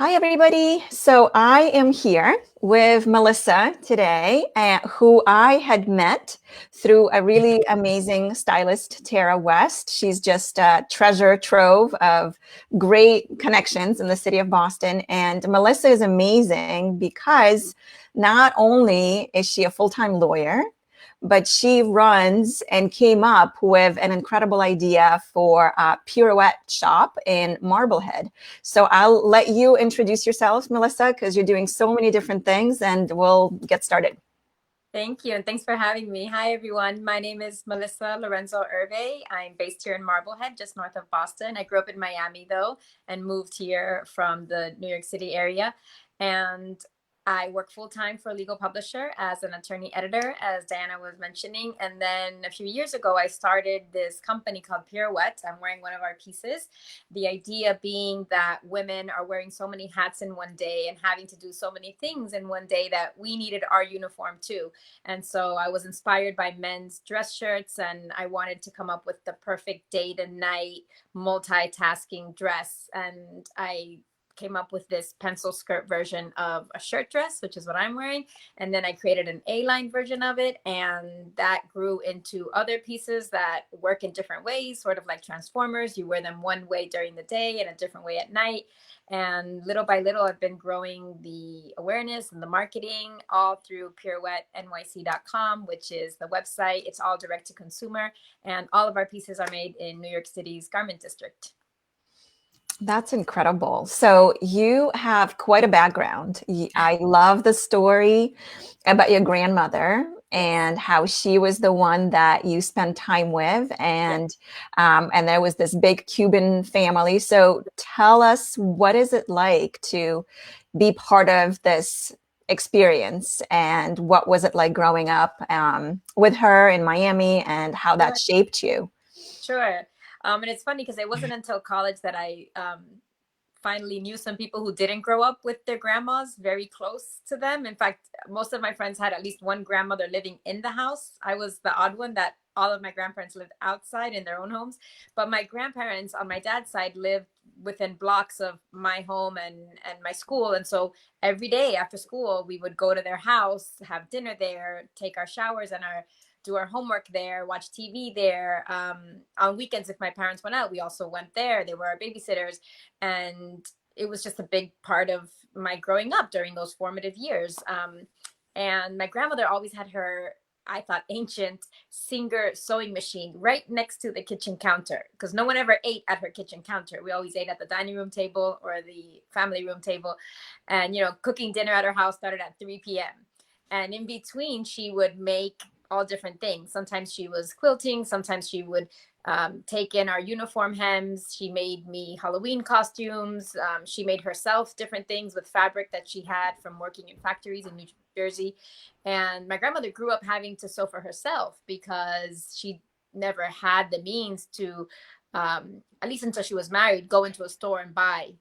Hi, everybody. So I am here with Melissa today, who I had met through a really amazing stylist, Tara West. She's just a treasure trove of great connections in the city of Boston. And Melissa is amazing because not only is she a full-time lawyer, but she runs and came up with an incredible idea for a Pirouette shop in Marblehead. So I'll let you introduce yourself, Melissa, because you're doing so many different things, and we'll get started. Thank you, and thanks for having me. Hi, everyone. My name is Melissa Lorenzo-Hervé. I'm based here in Marblehead, just north of Boston. I grew up in Miami, though, and moved here from the New York City area. And I work full-time for a legal publisher as an attorney editor, as Diana was mentioning. And then a few years ago, I started this company called Pirouette. I'm wearing one of our pieces. The idea being that women are wearing so many hats in one day and having to do so many things in one day that we needed our uniform too. And so I was inspired by men's dress shirts, and I wanted to come up with the perfect day to night multitasking dress. And I came up with this pencil skirt version of a shirt dress, which is what I'm wearing. And then I created an A-line version of it. And that grew into other pieces that work in different ways, sort of like Transformers. You wear them one way during the day and a different way at night. And little by little, I've been growing the awareness and the marketing all through pirouettenyc.com, which is the website. It's all direct to consumer. And all of our pieces are made in New York City's garment district. That's incredible. So you have quite a background. I love the story about your grandmother and how she was the one that you spent time with, and there was this big Cuban family. So tell us, what is it like to be part of this experience, and what was it like growing up with her in Miami, and how that shaped you? Sure. And it's funny because it wasn't until college that I finally knew some people who didn't grow up with their grandmas very close to them. In fact, most of my friends had at least one grandmother living in the house. I was the odd one that all of my grandparents lived outside in their own homes. But my grandparents on my dad's side lived within blocks of my home and my school. And so every day after school, we would go to their house, have dinner there, take our showers and do our homework there, watch TV there. On weekends, if my parents went out, we also went there. They were our babysitters. And it was just a big part of my growing up during those formative years. And my grandmother always had her, I thought, ancient Singer sewing machine right next to the kitchen counter, because no one ever ate at her kitchen counter. We always ate at the dining room table or the family room table. And, cooking dinner at her house started at 3 p.m. And in between, she would make all different things. Sometimes she was quilting. Sometimes she would take in our uniform hems. She made me Halloween costumes. She made herself different things with fabric that she had from working in factories in New Jersey. And my grandmother grew up having to sew for herself because she never had the means to, at least until she was married, go into a store and buy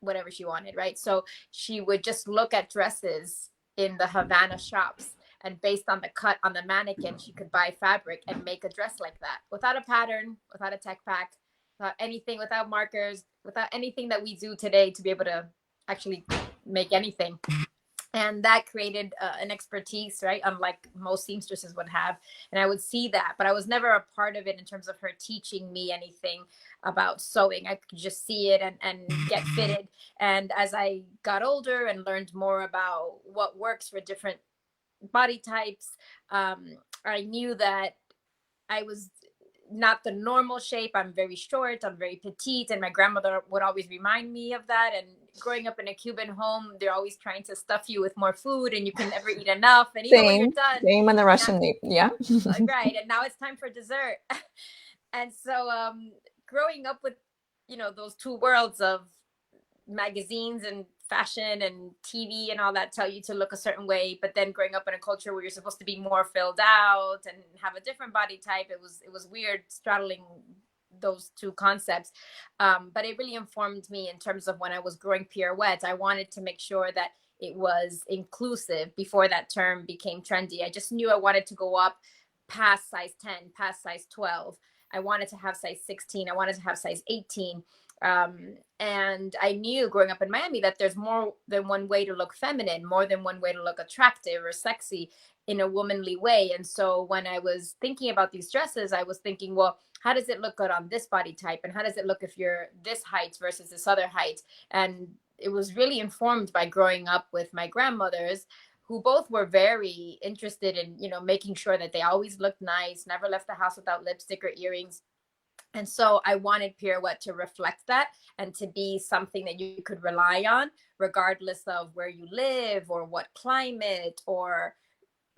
whatever she wanted, right? So she would just look at dresses in the Havana shops, and based on the cut on the mannequin, she could buy fabric and make a dress like that without a pattern, without a tech pack, without anything, without markers, without anything that we do today to be able to actually make anything. And that created an expertise, right? Unlike most seamstresses would have. And I would see that, but I was never a part of it in terms of her teaching me anything about sewing. I could just see it and get fitted. And as I got older and learned more about what works for different body types, I knew that I was not the normal shape. I'm very short, I'm very petite, and my grandmother would always remind me of that. And growing up in a Cuban home, they're always trying to stuff you with more food, and you can never eat enough. And even when you're Same, done, same in the now, Russian, yeah. right, and now it's time for dessert. And so growing up with those two worlds of magazines and fashion and TV and all that tell you to look a certain way, but then growing up in a culture where you're supposed to be more filled out and have a different body type, it was weird straddling those two concepts. But it really informed me in terms of when I was growing Pirouette. I wanted to make sure that it was inclusive before that term became trendy. I just knew I wanted to go up past size 10, past size 12. I wanted to have size 16. I wanted to have size 18. And I knew growing up in Miami that there's more than one way to look feminine, more than one way to look attractive or sexy in a womanly way. And so when I was thinking about these dresses, I was thinking, well, how does it look good on this body type? And how does it look if you're this height versus this other height? And it was really informed by growing up with my grandmothers, who both were very interested in, making sure that they always looked nice, never left the house without lipstick or earrings. And so I wanted Pirouette to reflect that and to be something that you could rely on, regardless of where you live or what climate or,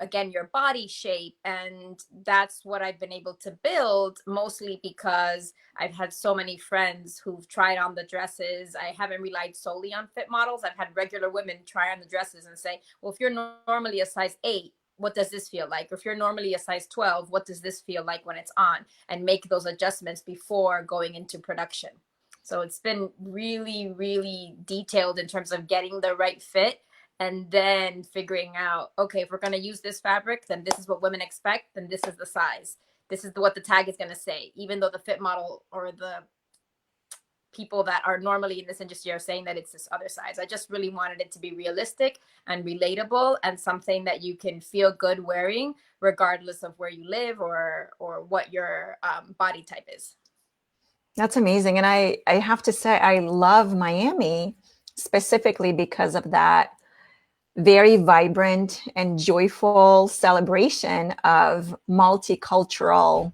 again, your body shape. And that's what I've been able to build, mostly because I've had so many friends who've tried on the dresses. I haven't relied solely on fit models. I've had regular women try on the dresses and say, well, if you're normally a size 8, what does this feel like? Or if you're normally a size 12, what does this feel like when it's on? And make those adjustments before going into production. So it's been really, really detailed in terms of getting the right fit, and then figuring out, okay, if we're going to use this fabric, then this is what women expect, then this is the size. This is what the tag is going to say, even though the fit model or the people that are normally in this industry are saying that it's this other size. I just really wanted it to be realistic and relatable, and something that you can feel good wearing regardless of where you live or what your body type is. That's amazing. And I have to say, I love Miami specifically because of that very vibrant and joyful celebration of multicultural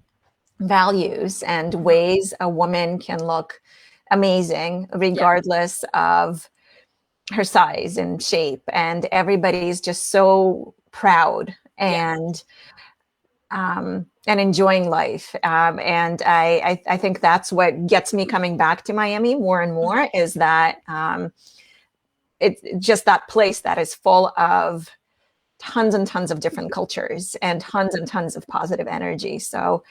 values and ways a woman can look amazing regardless of her size and shape. And everybody's just so proud and enjoying life. And I think that's what gets me coming back to Miami more and more, is that it's just that place that is full of tons and tons of different cultures and tons of positive energy. So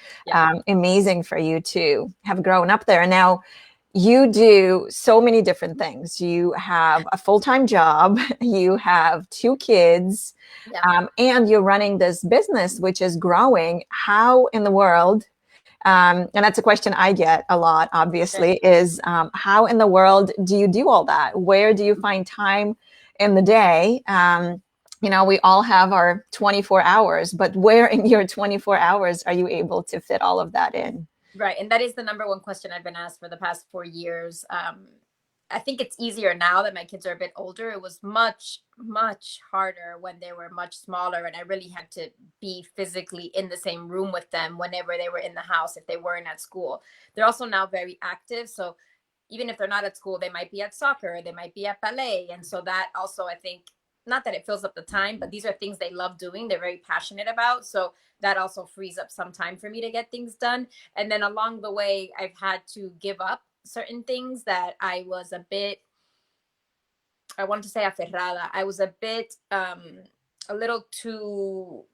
amazing for you to have grown up there. And now you do so many different things. You have a full-time job, you have 2 kids, and you're running this business, which is growing. How in the world, and that's a question I get a lot, obviously, is how in the world do you do all that? Where do you find time in the day? We all have our 24 hours, but where in your 24 hours are you able to fit all of that in? Right. And that is the number one question I've been asked for the past 4 years. I think it's easier now that my kids are a bit older. It was much, much harder when they were much smaller, and I really had to be physically in the same room with them whenever they were in the house, if they weren't at school. They're also now very active. So even if they're not at school, they might be at soccer, they might be at ballet. And so that also, I think, not that it fills up the time, but these are things they love doing. They're very passionate about. So that also frees up some time for me to get things done. And then along the way, I've had to give up certain things that I was a bit, I want to say aferrada. I was a bit, a little too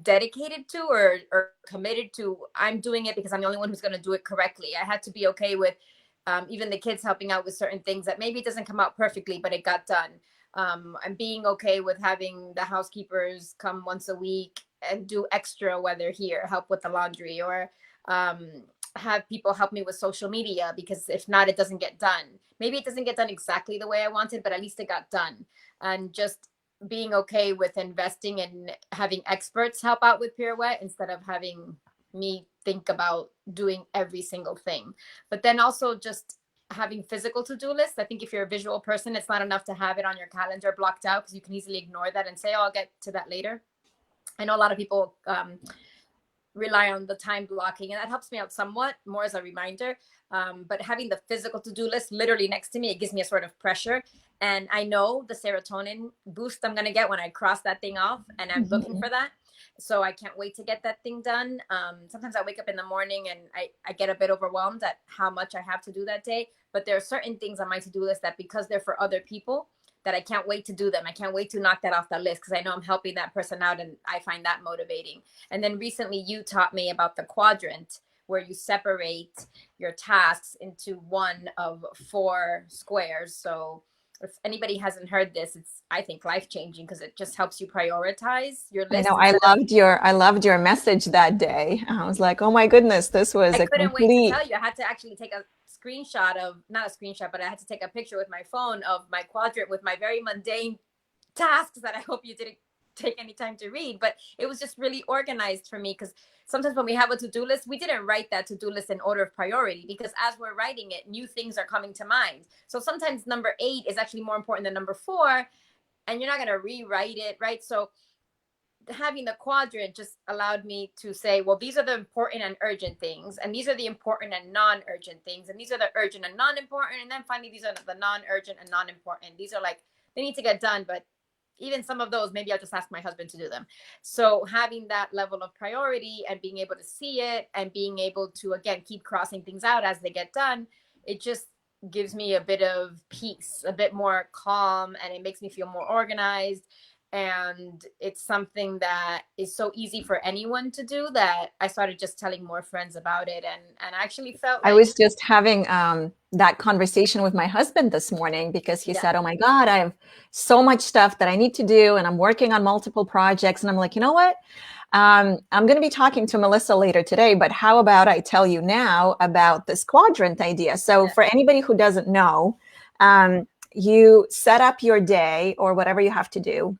dedicated to or committed to. I'm doing it because I'm the only one who's going to do it correctly. I had to be okay with even the kids helping out with certain things that maybe it doesn't come out perfectly, but it got done. I'm being okay with having the housekeepers come once a week and do extra, whether here, help with the laundry, or have people help me with social media, because if not, it doesn't get done. Maybe it doesn't get done exactly the way I wanted, but at least it got done. And just being okay with investing and having experts help out with Pirouette instead of having me think about doing every single thing. But then also just having physical to-do lists. I think if you're a visual person, it's not enough to have it on your calendar blocked out, because you can easily ignore that and say, oh, I'll get to that later. I know a lot of people rely on the time blocking, and that helps me out somewhat more as a reminder. But having the physical to-do list literally next to me, it gives me a sort of pressure. And I know the serotonin boost I'm going to get when I cross that thing off, and I'm looking for that. So I can't wait to get that thing done. Sometimes I wake up in the morning and I get a bit overwhelmed at how much I have to do that day. But there are certain things on my to-do list that, because they're for other people, that I can't wait to do them. I can't wait to knock that off the list, because I know I'm helping that person out, and I find that motivating. And then recently you taught me about the quadrant, where you separate your tasks into one of 4 squares. So if anybody hasn't heard this, it's, I think, life-changing, because it just helps you prioritize your list. I loved your message that day. I was like, oh my goodness, this was I couldn't wait to tell you. I had to actually take a screenshot of, not a screenshot, but I had to take a picture with my phone of my quadrant with my very mundane tasks that I hope you didn't take any time to read, but it was just really organized for me, because sometimes when we have a to-do list, we didn't write that to-do list in order of priority, because as we're writing it, new things are coming to mind. So sometimes number 8 is actually more important than number 4, and you're not going to rewrite it, right? So having the quadrant just allowed me to say, well, these are the important and urgent things, and these are the important and non-urgent things, and these are the urgent and non-important, and then finally these are the non-urgent and non-important. These are like, they need to get done, but even some of those, maybe I'll just ask my husband to do them. So having that level of priority and being able to see it and being able to, again, keep crossing things out as they get done, it just gives me a bit of peace, a bit more calm, and it makes me feel more organized. And it's something that is so easy for anyone to do that I started just telling more friends about it. And I actually felt like I was just having that conversation with my husband this morning, because he said, oh my God, I have so much stuff that I need to do, and I'm working on multiple projects. And I'm like, you know what? I'm going to be talking to Melissa later today, but how about I tell you now about this quadrant idea? So for anybody who doesn't know, you set up your day or whatever you have to do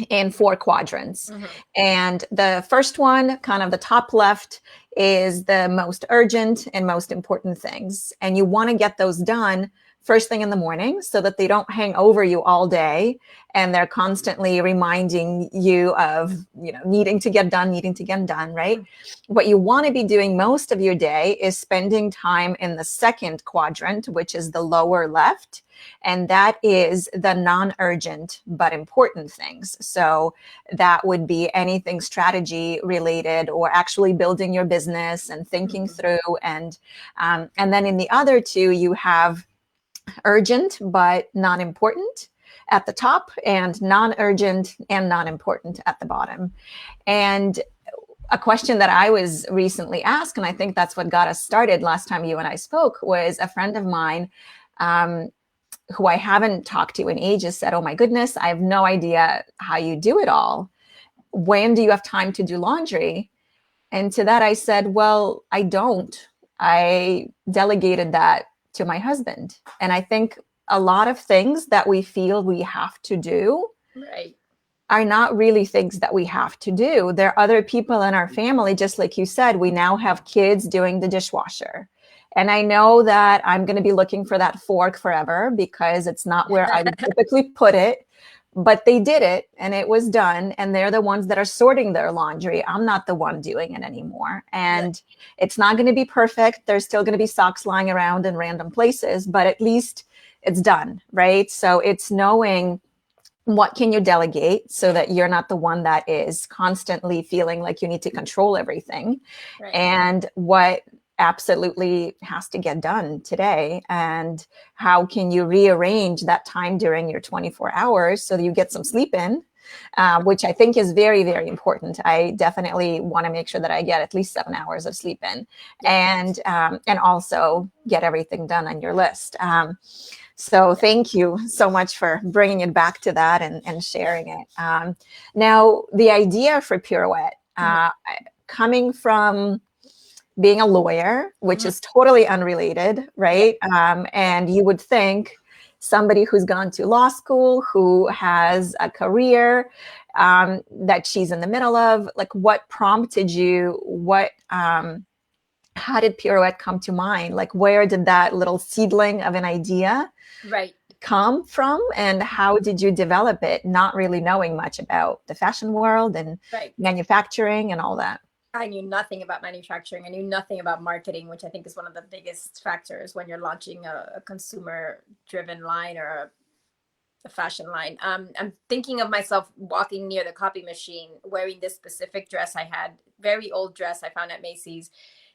in 4 quadrants. And the first one, kind of the top left, is the most urgent and most important things. And you want to get those done first thing in the morning so that they don't hang over you all day, and they're constantly reminding you of, needing to get done, right? What you want to be doing most of your day is spending time in the second quadrant, which is the lower left. And that is the non-urgent but important things. So that would be anything strategy related, or actually building your business and thinking through. And then in the other 2, you have urgent but non-important at the top, and non-urgent and non-important at the bottom. And a question that I was recently asked, and I think that's what got us started last time you and I spoke, was a friend of mine who I haven't talked to in ages said, oh my goodness, I have no idea how you do it all. When do you have time to do laundry? And to that I said, well, I don't. I delegated that to my husband. And I think a lot of things that we feel we have to do are not really things that we have to do. There are other people in our family, just like you said, we now have kids doing the dishwasher. And I know that I'm going to be looking for that fork forever, because it's not where I would typically put it. But they did it, and it was done, and they're the ones that are sorting their laundry. I'm not the one doing it anymore. And it's not going to be perfect. There's still going to be socks lying around in random places, but at least it's done, right? So it's knowing what can you delegate so that you're not the one that is constantly feeling like you need to control everything, and what absolutely has to get done today, and how can you rearrange that time during your 24 hours so that you get some sleep in, which I think is very, very important. I definitely want to make sure that I get at least 7 hours of sleep in, and also get everything done on your list. So thank you so much for bringing it back to that and sharing it. Now, the idea for Pirouette, coming from being a lawyer, which is totally unrelated, right? And you would think somebody who's gone to law school, who has a career that she's in the middle of, like, what prompted you? How did Pirouette come to mind? Like, where did that little seedling of an idea come from, and how did you develop it, not really knowing much about the fashion world and manufacturing and all that? I knew nothing about manufacturing. I knew nothing about marketing, which I think is one of the biggest factors when you're launching a consumer-driven line or a fashion line. I'm thinking of myself walking near the copy machine, wearing this specific dress I had, very old dress I found at Macy's.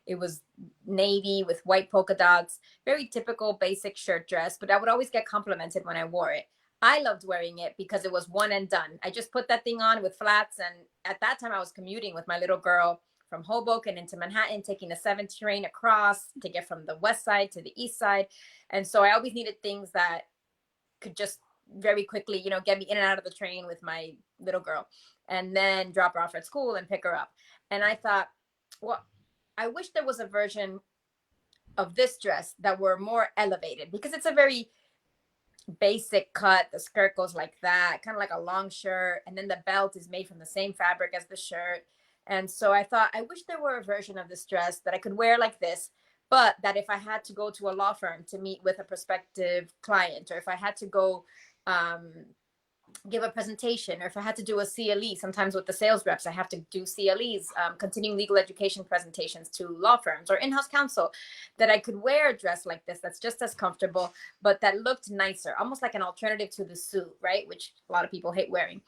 It was navy with white polka dots, very typical basic shirt dress, but I would always get complimented when I wore it. I loved wearing it because it was one and done. I just put that thing on with flats. And at that time I was commuting with my little girl from Hoboken into Manhattan, taking the 7th train across to get from the west side to the east side. And so I always needed things that could just very quickly, get me in and out of the train with my little girl, and then drop her off at school and pick her up. And I thought, well, I wish there was a version of this dress that were more elevated, because it's a very basic cut. The skirt goes like that, kind of like a long shirt, and then the belt is made from the same fabric as the shirt. And so I thought, I wish there were a version of this dress that I could wear like this, but that if I had to go to a law firm to meet with a prospective client, or if I had to go give a presentation, or if I had to do a CLE, sometimes with the sales reps, I have to do CLEs, continuing legal education presentations to law firms or in-house counsel, that I could wear a dress like this that's just as comfortable, but that looked nicer, almost like an alternative to the suit, right? Which a lot of people hate wearing.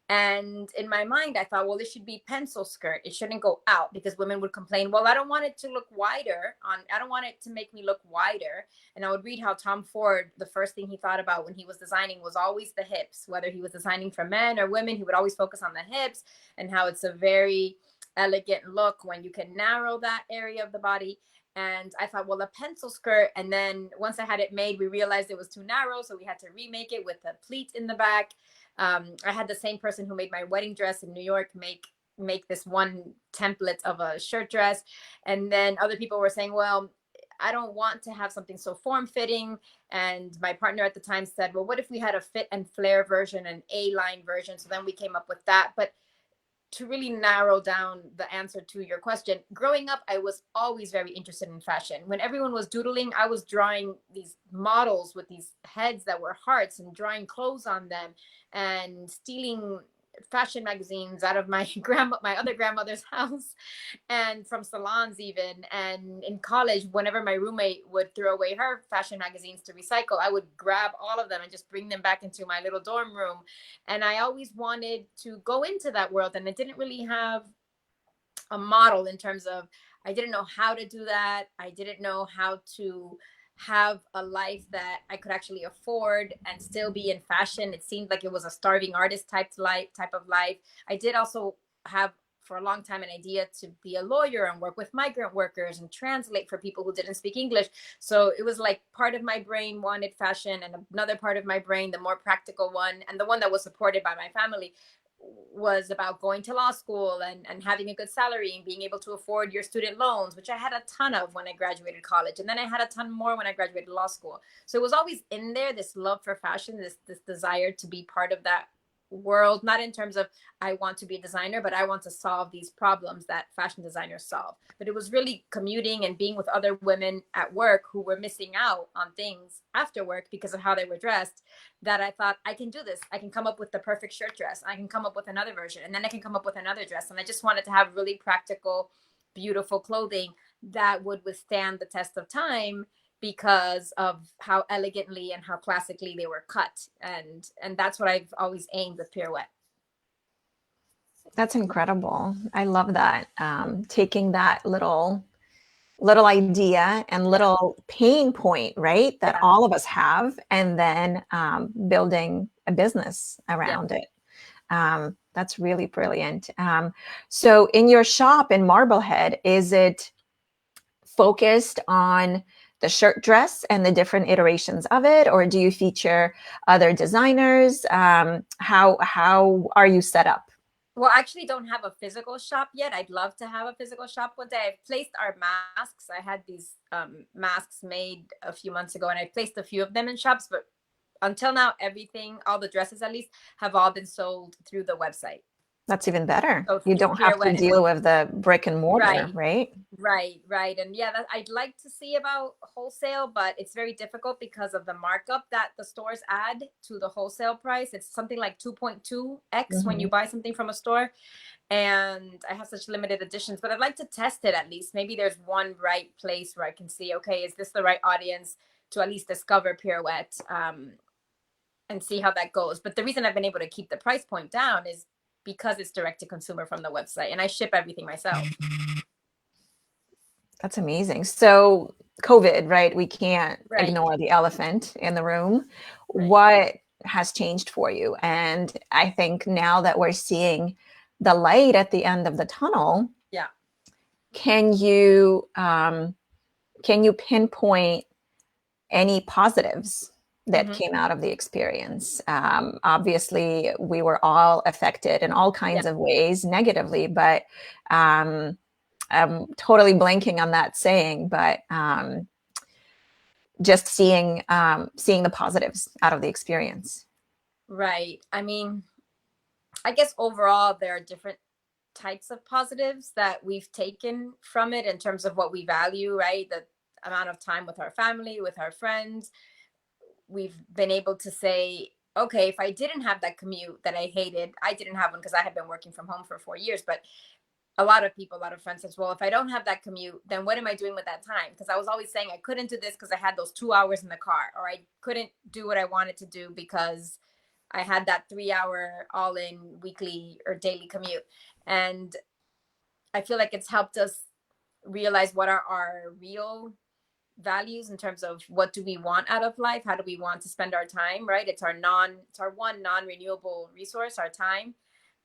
And in my mind, I thought, well, this should be pencil skirt. It shouldn't go out, because women would complain, well, I don't want it to look wider I don't want it to make me look wider. And I would read how Tom Ford, the first thing he thought about when he was designing was always the hips. Whether he was designing for men or women, he would always focus on the hips, and how it's a very elegant look when you can narrow that area of the body. And I thought, well, a pencil skirt. And then once I had it made, we realized it was too narrow, so we had to remake it with a pleat in the back. I had the same person who made my wedding dress in New York make this one template of a shirt dress. And then other people were saying, well, I don't want to have something so form-fitting. And my partner at the time said, well, what if we had a fit and flare version, an A-line version? So then we came up with that. But to really narrow down the answer to your question, growing up, I was always very interested in fashion. When everyone was doodling, I was drawing these models with these heads that were hearts and drawing clothes on them, and stealing fashion magazines out of my other grandmother's house, and from salons even. And in college, whenever my roommate would throw away her fashion magazines to recycle, I would grab all of them and just bring them back into my little dorm room. And I always wanted to go into that world, and I didn't really have a model in terms of, I didn't know how to do that. I didn't know how to have a life that I could actually afford and still be in fashion. It seemed like it was a starving artist type of life. I did also have for a long time an idea to be a lawyer and work with migrant workers and translate for people who didn't speak English. So it was like part of my brain wanted fashion, and another part of my brain, the more practical one, and the one that was supported by my family, was about going to law school and having a good salary and being able to afford your student loans, which I had a ton of when I graduated college. And then I had a ton more when I graduated law school. So it was always in there, this love for fashion, this desire to be part of that world, not in terms of I want to be a designer, but I want to solve these problems that fashion designers solve. But it was really commuting and being with other women at work who were missing out on things after work because of how they were dressed, that I thought, I can do this. I can come up with the perfect shirt dress. I can come up with another version, and then I can come up with another dress. And I just wanted to have really practical, beautiful clothing that would withstand the test of time, because of how elegantly and how classically they were cut. And that's what I've always aimed with Pirouette. That's incredible. I love that. Taking that little idea and little pain point, right, that all of us have, and then building a business around it. That's really brilliant. So in your shop in Marblehead, is it focused on the shirt dress and the different iterations of it, or do you feature other designers? How are you set up? Well, I actually don't have a physical shop yet. I'd love to have a physical shop one day. I've placed our masks. I had these masks made a few months ago, and I placed a few of them in shops. But until now, everything, all the dresses at least, have all been sold through the website. That's even better. So you don't have to deal with the brick and mortar, right? Right. And yeah, I'd like to see about wholesale, but it's very difficult because of the markup that the stores add to the wholesale price. It's something like 2.2x when you buy something from a store. And I have such limited editions, but I'd like to test it at least. Maybe there's one right place where I can see, okay, is this the right audience to at least discover Pirouette, and see how that goes. But the reason I've been able to keep the price point down is because it's direct to consumer from the website, and I ship everything myself. That's amazing. So COVID, right? We can't ignore the elephant in the room. Right. What has changed for you? And I think now that we're seeing the light at the end of the tunnel, can you pinpoint any positives that came out of the experience? Obviously, we were all affected in all kinds of ways negatively, but I'm totally blanking on that saying. But just seeing the positives out of the experience. Right. I mean, I guess overall there are different types of positives that we've taken from it in terms of what we value, right? The amount of time with our family, with our friends. We've been able to say, okay, if I didn't have that commute that I hated, I didn't have one because I had been working from home for 4 years, but a lot of people, a lot of friends says, well, if I don't have that commute, then what am I doing with that time? Because I was always saying I couldn't do this because I had those 2 hours in the car, or I couldn't do what I wanted to do because I had that 3 hour all in weekly or daily commute. And I feel like it's helped us realize what are our real values in terms of what do we want out of life, how do we want to spend our time, right? It's our one non-renewable resource, our time,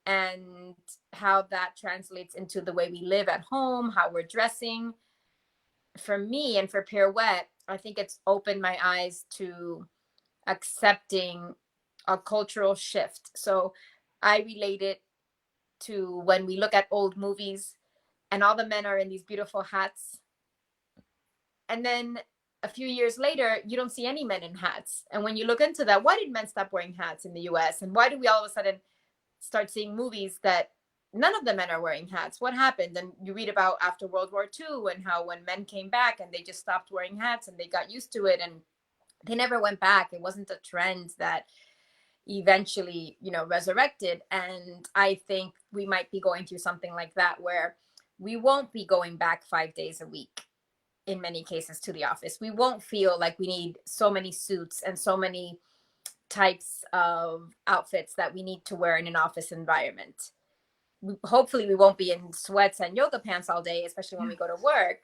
and how that translates into the way we live at home, how we're dressing. For me and for Pirouette, I think it's opened my eyes to accepting a cultural shift. So I relate it to when we look at old movies and all the men are in these beautiful hats. And then a few years later, you don't see any men in hats. And when you look into that, why did men stop wearing hats in the US? And why do we all of a sudden start seeing movies that none of the men are wearing hats? What happened? And you read about after World War II and how when men came back and they just stopped wearing hats and they got used to it and they never went back. It wasn't a trend that eventually, resurrected. And I think we might be going through something like that where we won't be going back 5 days a week in many cases to the office. We won't feel like we need so many suits and so many types of outfits that we need to wear in an office environment. Hopefully we won't be in sweats and yoga pants all day, especially when we go to work.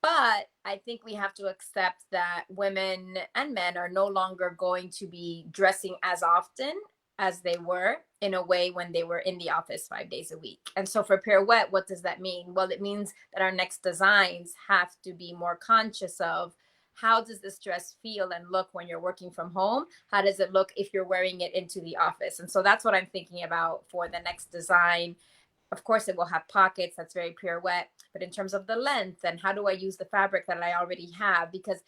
But I think we have to accept that women and men are no longer going to be dressing as often as they were in a way when they were in the office 5 days a week. And so for Pirouette, what does that mean? Well, it means that our next designs have to be more conscious of how does this dress feel and look when you're working from home? How does it look if you're wearing it into the office? And so that's what I'm thinking about for the next design. Of course, it will have pockets. That's very Pirouette. But in terms of the length and how do I use the fabric that I already have? Because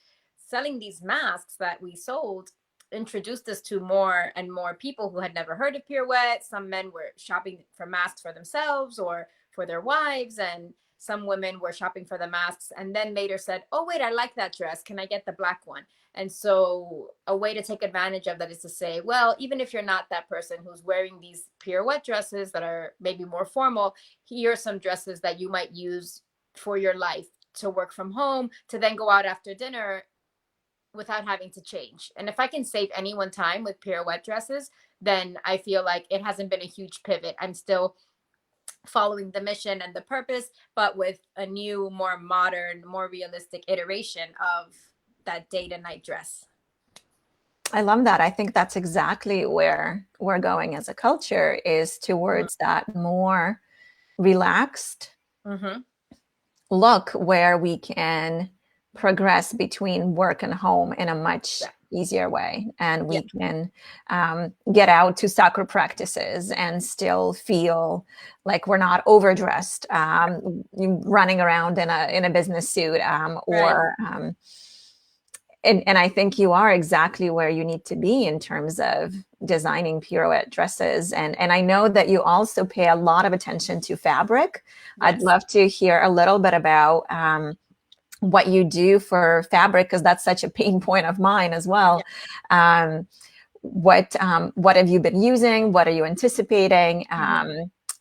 selling these masks that we sold introduced us to more and more people who had never heard of Pirouette. Some men were shopping for masks for themselves or for their wives, and some women were shopping for the masks and then later said, oh, wait, I like that dress. Can I get the black one? And so a way to take advantage of that is to say, well, even if you're not that person who's wearing these Pirouette dresses that are maybe more formal, here are some dresses that you might use for your life to work from home, to then go out after dinner without having to change. And if I can save anyone time with Pirouette dresses, then I feel like it hasn't been a huge pivot. I'm still following the mission and the purpose, but with a new, more modern, more realistic iteration of that day to night dress. I love that. I think that's exactly where we're going as a culture, is towards that more relaxed look where we can progress between work and home in a much easier way. And we can get out to soccer practices and still feel like we're not overdressed, running around in a business suit, or and I think you are exactly where you need to be in terms of designing Pirouette dresses. And I know that you also pay a lot of attention to fabric. I'd love to hear a little bit about what you do for fabric, because that's such a pain point of mine as well. What have you been using? What are you anticipating?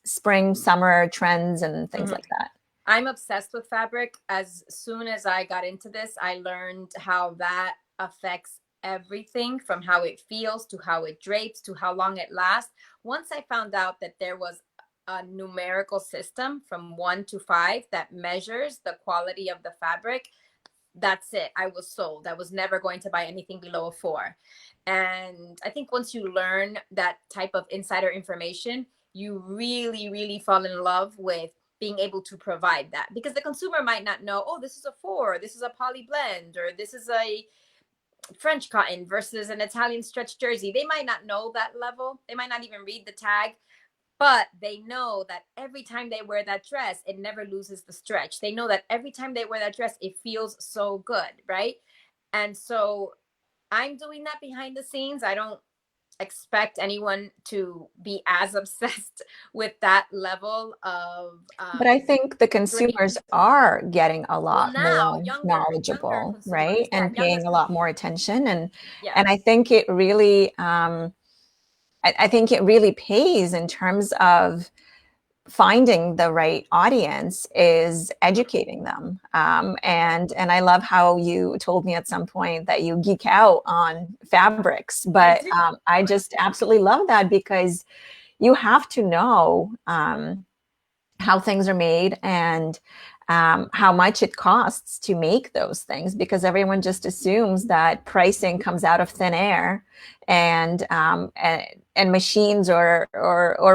Spring, summer trends and things like that. I'm obsessed with fabric. As soon as I got into this, I learned how that affects everything, from how it feels to how it drapes to how long it lasts. Once I found out that there was a numerical system from 1 to 5 that measures the quality of the fabric, that's it. I was sold. I was never going to buy anything below a 4. And I think once you learn that type of insider information, you really, really fall in love with being able to provide that, because the consumer might not know, oh, this is a 4, this is a poly blend, or this is a French cotton versus an Italian stretch jersey. They might not know that level. They might not even read the tag, but they know that every time they wear that dress, it never loses the stretch. They know that every time they wear that dress, it feels so good, right? And so I'm doing that behind the scenes. I don't expect anyone to be as obsessed with that level of But I think the great. consumers are getting a Well, lot now more younger knowledgeable, right? consumers, yeah, And younger, paying a lot more attention. yeah, And I think it really, I think it really pays in terms of finding the right audience is educating them. And I love how you told me at some point that you geek out on fabrics, I but do. I just absolutely love that because you have to know how things are made and how much it costs to make those things, because everyone just assumes that pricing comes out of thin air, and machines or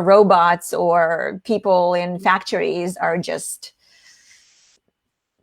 robots or people in factories are just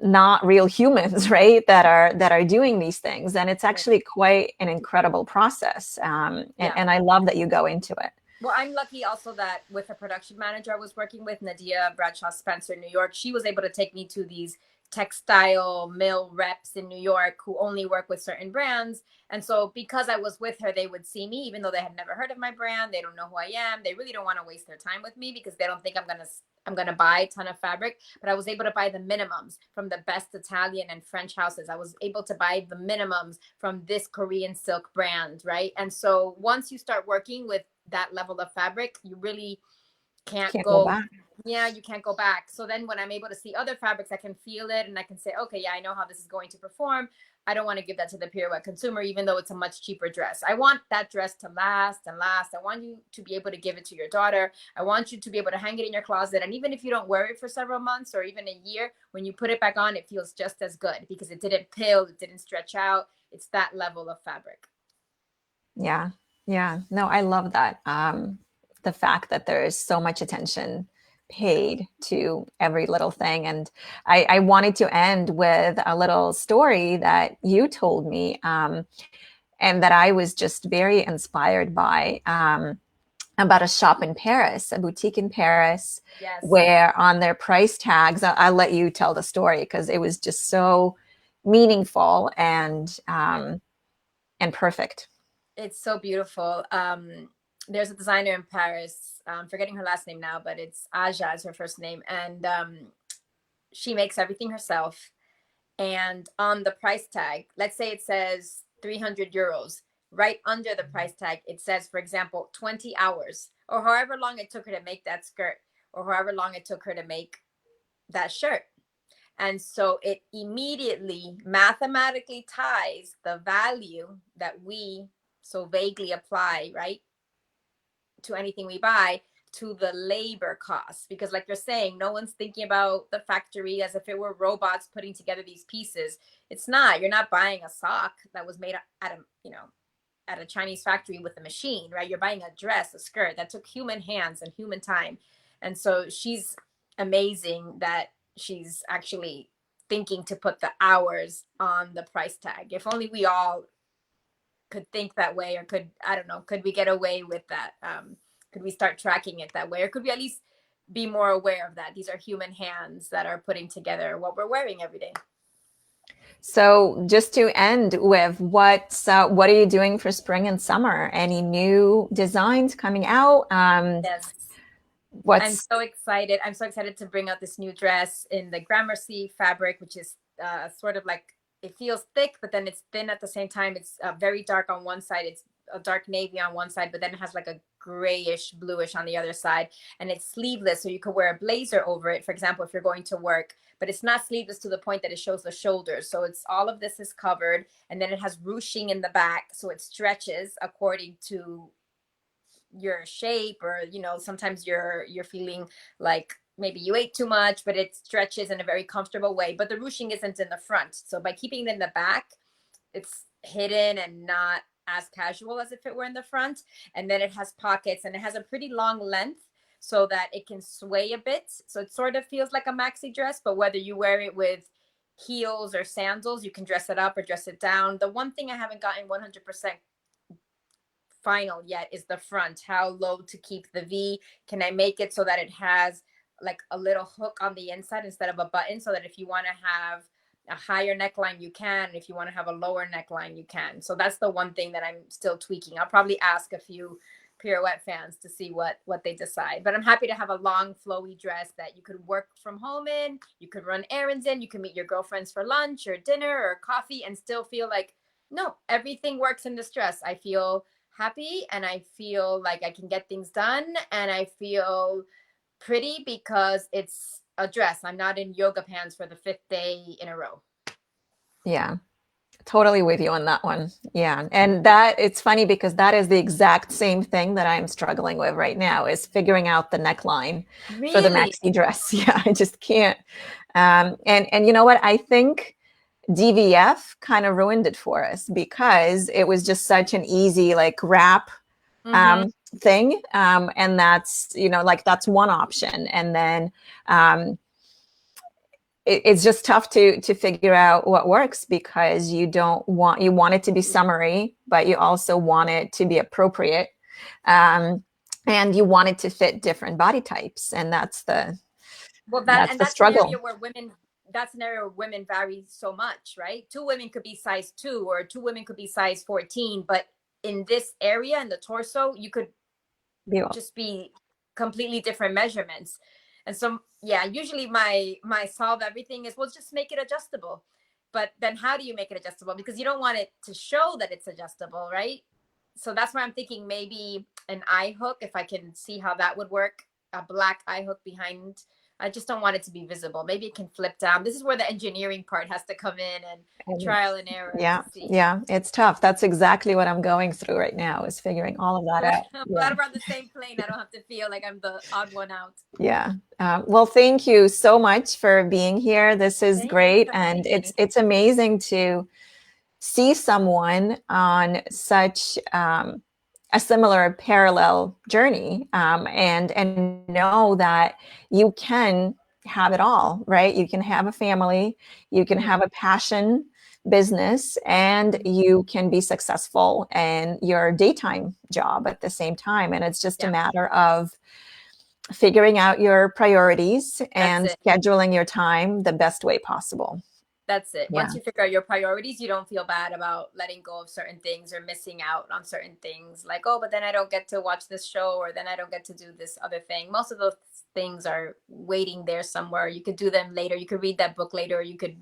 not real humans, right? That are doing these things, and it's actually quite an incredible process. Yeah. And I love that you go into it. Well, I'm lucky also that with a production manager I was working with, Nadia Bradshaw Spencer in New York, she was able to take me to these textile mill reps in New York who only work with certain brands. And so because I was with her, they would see me, even though they had never heard of my brand. They don't know who I am. They really don't want to waste their time with me because they don't think I'm gonna buy a ton of fabric. But I was able to buy the minimums from the best Italian and French houses. I was able to buy the minimums from this Korean silk brand, right? And so once you start working with that level of fabric, you really can't Can't go go. back. Yeah, you can't go back. So then when I'm able to see other fabrics, I can feel it and I can say, okay, yeah, I know how this is going to perform. I don't want to give that to the Pirouette consumer, even though it's a much cheaper dress. I want that dress to last and last. I want you to be able to give it to your daughter. I want you to be able to hang it in your closet. And even if you don't wear it for several months or even a year, when you put it back on, it feels just as good because it didn't pill, it didn't stretch out. It's that level of fabric. Yeah. Yeah. No, I love that. The fact that there is so much attention paid to every little thing. And I wanted to end with a little story that you told me, and that I was just very inspired by, about a shop in Paris, a boutique in Paris, Yes. where on their price tags, I'll let you tell the story because it was just so meaningful and perfect. It's so beautiful. There's a designer in Paris. I'm forgetting her last name now, but it's Aja is her first name, and she makes everything herself. And on the price tag, let's say it says 300 euros. Right under the price tag, it says, for example, 20 hours, or however long it took her to make that skirt, or however long it took her to make that shirt. And so it immediately mathematically ties the value that we so vaguely apply, right, to anything we buy to the labor costs. Because, like you're saying, no one's thinking about the factory as if it were robots putting together these pieces. It's not. You're not buying a sock that was made at a Chinese factory with a machine, right? You're buying a dress, a skirt that took human hands and human time. And so she's amazing that she's actually thinking to put the hours on the price tag. If only we all could think that way, or could, I don't know, could we get away with that? Could we start tracking it that way? Or could we at least be more aware of that? These are human hands that are putting together what we're wearing every day. So just to end with, what are you doing for spring and summer? Any new designs coming out? Yes. I'm What's so excited. I'm so excited to bring out this new dress in the Gramercy fabric, which is sort of like, it feels thick, but then it's thin at the same time. It's very dark on one side. It's a dark navy on one side, but then it has like a grayish bluish on the other side. And it's sleeveless, so you could wear a blazer over it, for example, if you're going to work. But it's not sleeveless to the point that it shows the shoulders. So it's, all of this is covered, and then it has ruching in the back, so it stretches according to your shape, or sometimes you're feeling like maybe you ate too much, but it stretches in a very comfortable way. But the ruching isn't in the front, so by keeping it in the back, it's hidden and not as casual as if it were in the front. And then it has pockets, and it has a pretty long length so that it can sway a bit, so it sort of feels like a maxi dress. But whether you wear it with heels or sandals, you can dress it up or dress it down. The one thing I haven't gotten 100% final yet is the front. How low to keep the V? Can I make it so that it has like a little hook on the inside instead of a button, so that if you want to have a higher neckline, you can. If you want to have a lower neckline, you can. So that's the one thing that I'm still tweaking. I'll probably ask a few Pirouette fans to see what they decide. But I'm happy to have a long, flowy dress that you could work from home in, you could run errands in, you can meet your girlfriends for lunch or dinner or coffee and still feel like, no, everything works in this dress. I feel happy and I feel like I can get things done and I feel pretty because it's a dress. I'm not in yoga pants for the 5th day in a row. Yeah, totally with you on that one. Yeah. And that it's funny because that is the exact same thing that I'm struggling with right now is figuring out the neckline for the Really? maxi dress. Yeah, I just can't. And you know what? I think DVF kind of ruined it for us because it was just such an easy like wrap thing. And that's, you know, like that's one option. And then it's just tough to figure out what works because you want it to be summary, but you also want it to be appropriate. And you want it to fit different body types. And that's the struggle. That's an area where women vary so much, right? 2 women could be size 2 or 2 women could be size 14, but in this area, in the torso, you could just be completely different measurements. And so, yeah, usually my solve everything is, well, just make it adjustable. But then how do you make it adjustable? Because you don't want it to show that it's adjustable, right? So that's why I'm thinking maybe an eye hook, if I can see how that would work, a black eye hook behind. I just don't want it to be visible. Maybe it can flip down. This is where the engineering part has to come in and trial and error. Yeah, yeah, it's tough. That's exactly what I'm going through right now is figuring all of that out. I'm glad we're on the same plane. I don't have to feel like I'm the odd one out. Yeah. Well, thank you so much for being here. This is great. And it's amazing to see someone on such a similar parallel journey and know that you can have it all, right? You can have a family, you can have a passion business, and you can be successful in your daytime job at the same time. And it's just a matter of figuring out your priorities and scheduling your time the best way possible. That's it. Once you figure out your priorities, you don't feel bad about letting go of certain things or missing out on certain things. Like, oh, but then I don't get to watch this show, or then I don't get to do this other thing. Most of those things are waiting there somewhere. You could do them later. You could read that book later. You could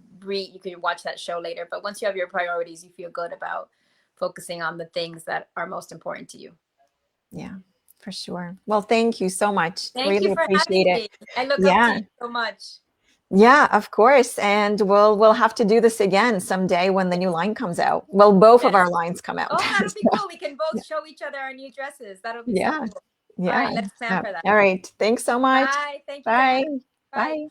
watch that show later. But once you have your priorities, you feel good about focusing on the things that are most important to you. Yeah, for sure. Well, thank you so much. Thank you for having me. I look up to you so much. Yeah, of course. And we'll have to do this again someday when the new line comes out. Well, both of our lines come out. Oh, that'll be cool. We can both show each other our new dresses. That'll be so cool. Yeah. All right, let's plan for that. All right. Thanks so much. Bye. Thank you. Bye. Bye.